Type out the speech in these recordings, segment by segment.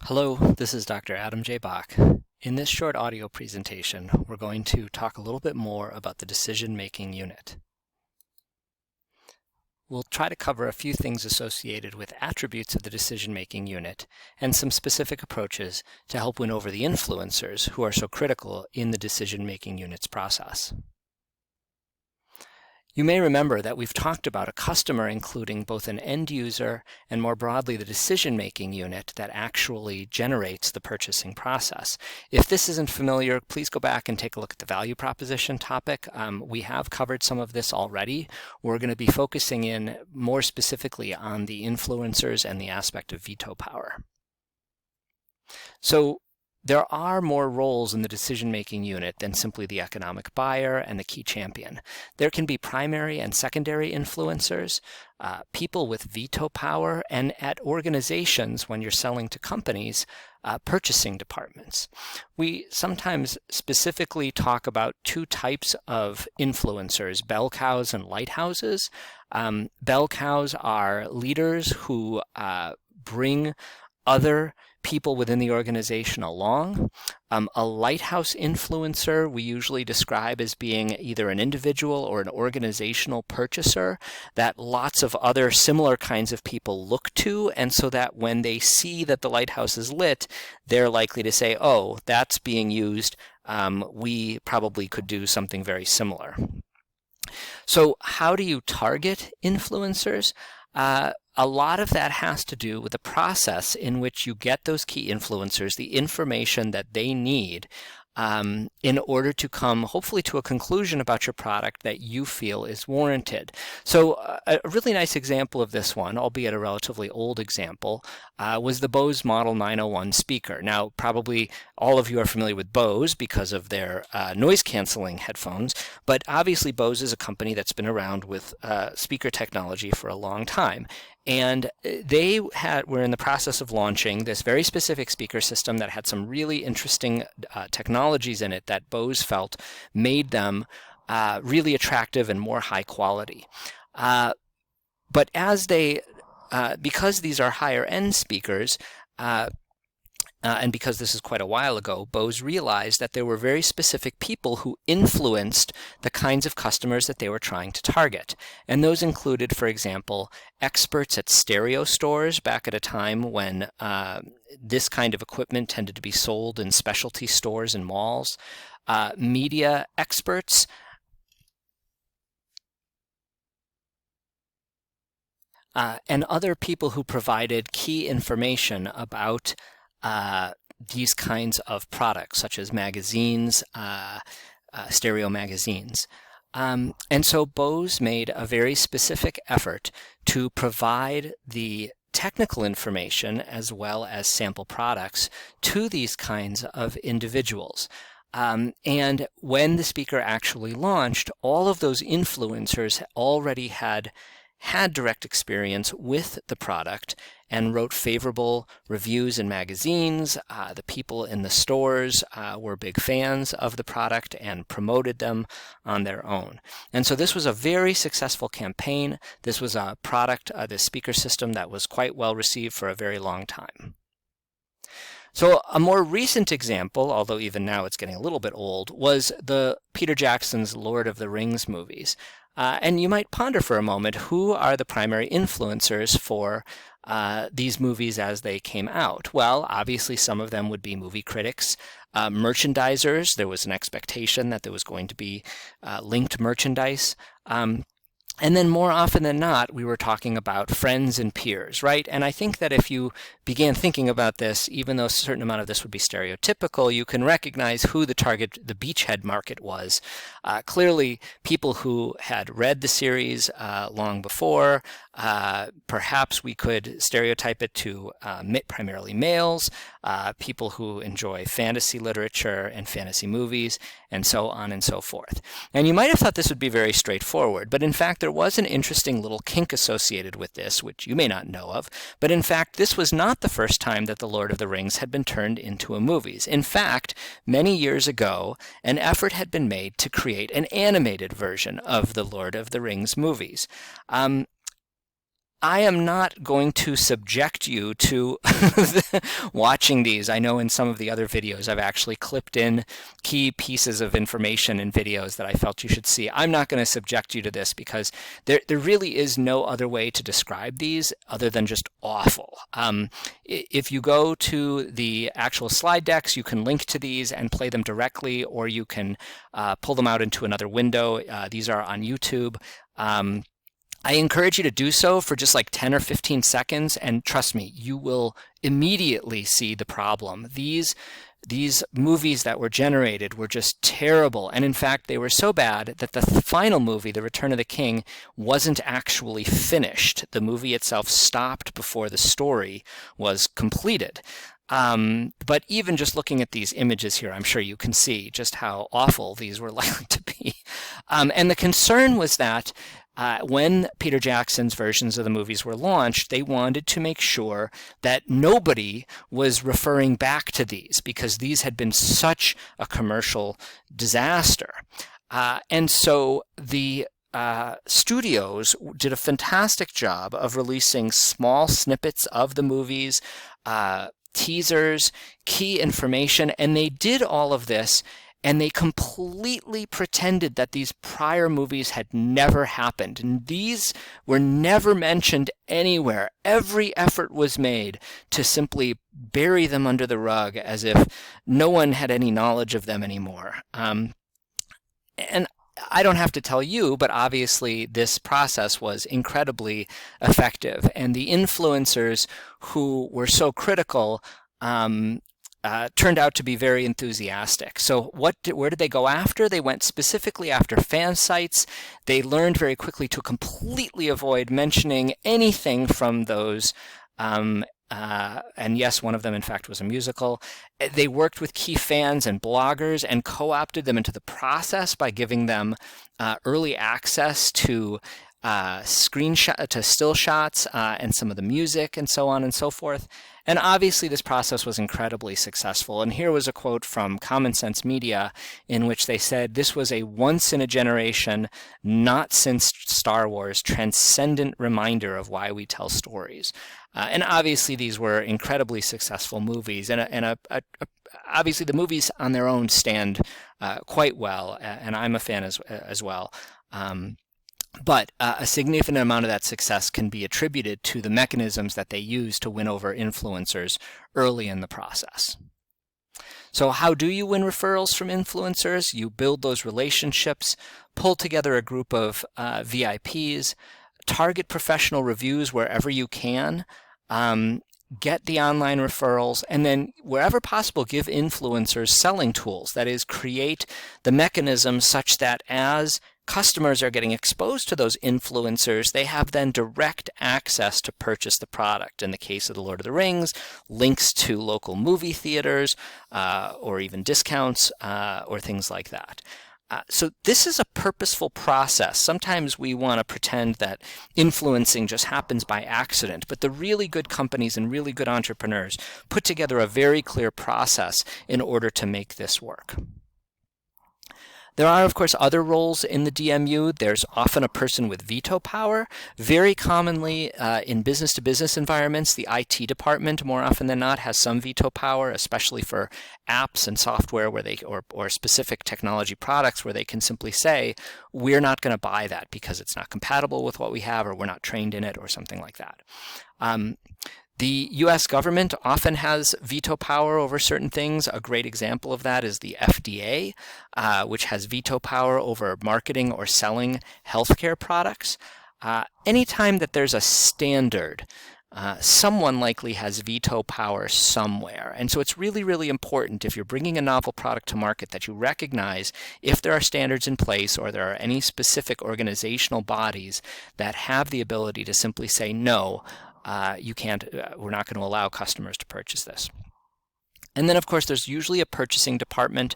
Hello, this is Dr. Adam J. Bach. In this short audio presentation, we're going to talk a little bit more about the decision-making unit. We'll try to cover a few things associated with attributes of the decision-making unit and some specific approaches to help win over the influencers who are so critical in the decision-making unit's process. You may remember that we've talked about a customer including both an end user and more broadly the decision-making unit that actually generates the purchasing process. If this isn't familiar, please go back and take a look at the value proposition topic. We have covered some of this already. We're going to be focusing in more specifically on the influencers and the aspect of veto power. So there are more roles in the decision-making unit than simply the economic buyer and the key champion. There can be primary and secondary influencers, people with veto power, and at organizations, when you're selling to companies, purchasing departments. We sometimes specifically talk about two types of influencers, bell cows and lighthouses. Bell cows are leaders who bring other people within the organization along. A lighthouse influencer we usually describe as being either an individual or an organizational purchaser that lots of other similar kinds of people look to, and so that when they see that the lighthouse is lit, they're likely to say, oh, that's being used. We probably could do something very similar. So how do you target influencers? A lot of that has to do with the process in which you get those key influencers the information that they need in order to come, hopefully, to a conclusion about your product that you feel is warranted. So a really nice example of this one, albeit a relatively old example, was the Bose Model 901 speaker. Now, probably all of you are familiar with Bose because of their noise-canceling headphones, but obviously Bose is a company that's been around with speaker technology for a long time. And they were in the process of launching this very specific speaker system that had some really interesting technologies in it that Bose felt made them really attractive and more high quality. But as because these are higher end speakers, and because this is quite a while ago, Bose realized that there were very specific people who influenced the kinds of customers that they were trying to target. And those included, for example, experts at stereo stores back at a time when this kind of equipment tended to be sold in specialty stores and malls, media experts, and other people who provided key information about these kinds of products, such as magazines, stereo magazines. And so Bose made a very specific effort to provide the technical information as well as sample products to these kinds of individuals. And when the speaker actually launched, all of those influencers already had direct experience with the product and wrote favorable reviews in magazines. The people in the stores were big fans of the product and promoted them on their own. And so this was a very successful campaign. This was a product, this speaker system, that was quite well received for a very long time. So a more recent example, although even now it's getting a little bit old, was the Peter Jackson's Lord of the Rings movies. And you might ponder for a moment, who are the primary influencers for these movies as they came out? Well, obviously some of them would be movie critics, merchandisers. There was an expectation that there was going to be linked merchandise. And then more often than not, we were talking about friends and peers, right? And I think that if you began thinking about this, even though a certain amount of this would be stereotypical, you can recognize who the target, the beachhead market was. Clearly, people who had read the series long before. Perhaps we could stereotype it to primarily males, people who enjoy fantasy literature and fantasy movies, and so on and so forth. And you might have thought this would be very straightforward, but in fact there was an interesting little kink associated with this, which you may not know of. But in fact, this was not the first time that The Lord of the Rings had been turned into a movie. In fact, many years ago, an effort had been made to create an animated version of The Lord of the Rings movies. I am not going to subject you to watching these. I know in some of the other videos I've actually clipped in key pieces of information in videos that I felt you should see. I'm not going to subject you to this because there really is no other way to describe these other than just awful. If you go to the actual slide decks, you can link to these and play them directly, or you can pull them out into another window. These are on YouTube. I encourage you to do so for just like 10 or 15 seconds, and trust me, you will immediately see the problem. These movies that were generated were just terrible, and in fact, they were so bad that the final movie, The Return of the King, wasn't actually finished. The movie itself stopped before the story was completed. But even just looking at these images here, I'm sure you can see just how awful these were likely to be. And the concern was that when Peter Jackson's versions of the movies were launched, they wanted to make sure that nobody was referring back to these because these had been such a commercial disaster. And so the studios did a fantastic job of releasing small snippets of the movies, teasers, key information, and they did all of this, and they completely pretended that these prior movies had never happened. And these were never mentioned anywhere. Every effort was made to simply bury them under the rug as if no one had any knowledge of them anymore. And I don't have to tell you, but obviously this process was incredibly effective. And the influencers who were so critical turned out to be very enthusiastic. So where did they go after? They went specifically after fan sites. They learned very quickly to completely avoid mentioning anything from those. And yes, one of them, in fact, was a musical. They worked with key fans and bloggers and co-opted them into the process by giving them early access to still shots and some of the music and so on and so forth. And obviously this process was incredibly successful. And here was a quote from Common Sense Media in which they said, "This was a once-in-a-generation, not since Star Wars, transcendent reminder of why we tell stories." And obviously these were incredibly successful movies. And obviously the movies on their own stand quite well, and I'm a fan as well. But a significant amount of that success can be attributed to the mechanisms that they use to win over influencers early in the process. So how do you win referrals from influencers? You build those relationships, pull together a group of VIPs, target professional reviews wherever you can, get the online referrals, and then wherever possible, give influencers selling tools. That is, create the mechanism such that as customers are getting exposed to those influencers, they have then direct access to purchase the product. In the case of The Lord of the Rings, links to local movie theaters, or even discounts, or things like that. So this is a purposeful process. Sometimes we want to pretend that influencing just happens by accident, but the really good companies and really good entrepreneurs put together a very clear process in order to make this work. There are, of course, other roles in the DMU. There's often a person with veto power. Very commonly in business-to-business environments, the IT department, more often than not, has some veto power, especially for apps and software where they, or specific technology products where they can simply say, we're not going to buy that because it's not compatible with what we have, or we're not trained in it, or something like that. The U.S. government often has veto power over certain things. A great example of that is the FDA, which has veto power over marketing or selling healthcare products. Anytime that there's a standard, someone likely has veto power somewhere. And so it's really, really important if you're bringing a novel product to market that you recognize if there are standards in place or there are any specific organizational bodies that have the ability to simply say, no, you can't, we're not going to allow customers to purchase this. And then, of course, there's usually a purchasing department,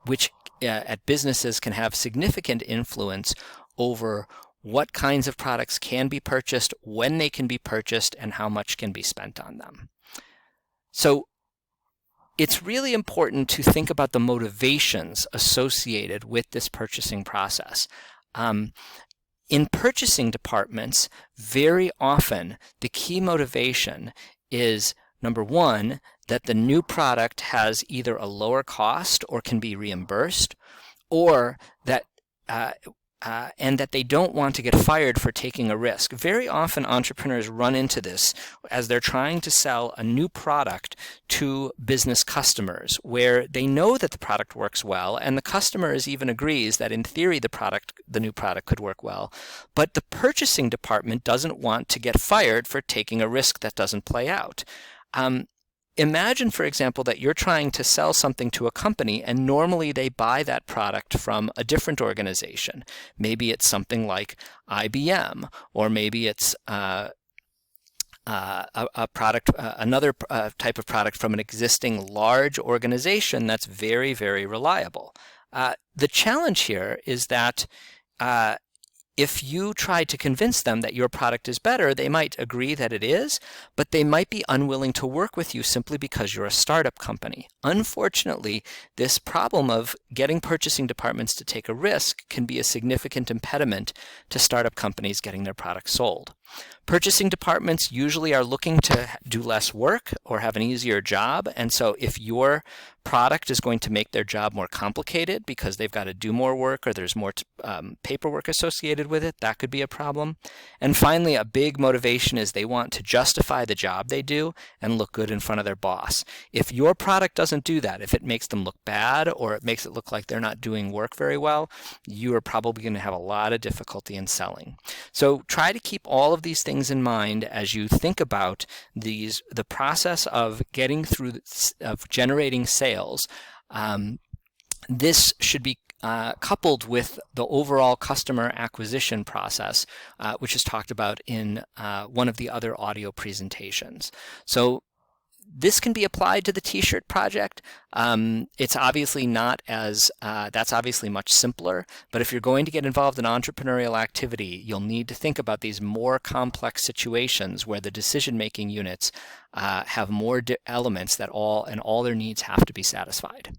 which at businesses can have significant influence over what kinds of products can be purchased, when they can be purchased, and how much can be spent on them. So it's really important to think about the motivations associated with this purchasing process. In purchasing departments, very often the key motivation is, number one, that the new product has either a lower cost or can be reimbursed, or that and that they don't want to get fired for taking a risk. Very often entrepreneurs run into this as they're trying to sell a new product to business customers, where they know that the product works well and the customer even agrees that in theory the new product could work well, but the purchasing department doesn't want to get fired for taking a risk that doesn't play out. Imagine, for example, that you're trying to sell something to a company and normally they buy that product from a different organization. Maybe it's something like IBM, or maybe it's a product, another type of product from an existing large organization that's very, very reliable. The challenge here is that if you try to convince them that your product is better, they might agree that it is, but they might be unwilling to work with you simply because you're a startup company. Unfortunately, this problem of getting purchasing departments to take a risk can be a significant impediment to startup companies getting their products sold. Purchasing departments usually are looking to do less work or have an easier job, and so if your product is going to make their job more complicated because they've got to do more work or there's more paperwork associated with it, that could be a problem. And finally, a big motivation is they want to justify the job they do and look good in front of their boss. If your product doesn't do that, if it makes them look bad or it makes it look like they're not doing work very well, you are probably going to have a lot of difficulty in selling. So try to keep all of these things in mind as you think about the process of getting through, of generating sales. This should be coupled with the overall customer acquisition process, which is talked about in one of the other audio presentations. So this can be applied to the t-shirt project. It's obviously not as, that's obviously much simpler, but if you're going to get involved in entrepreneurial activity, you'll need to think about these more complex situations where the decision-making units have more elements that all their needs have to be satisfied.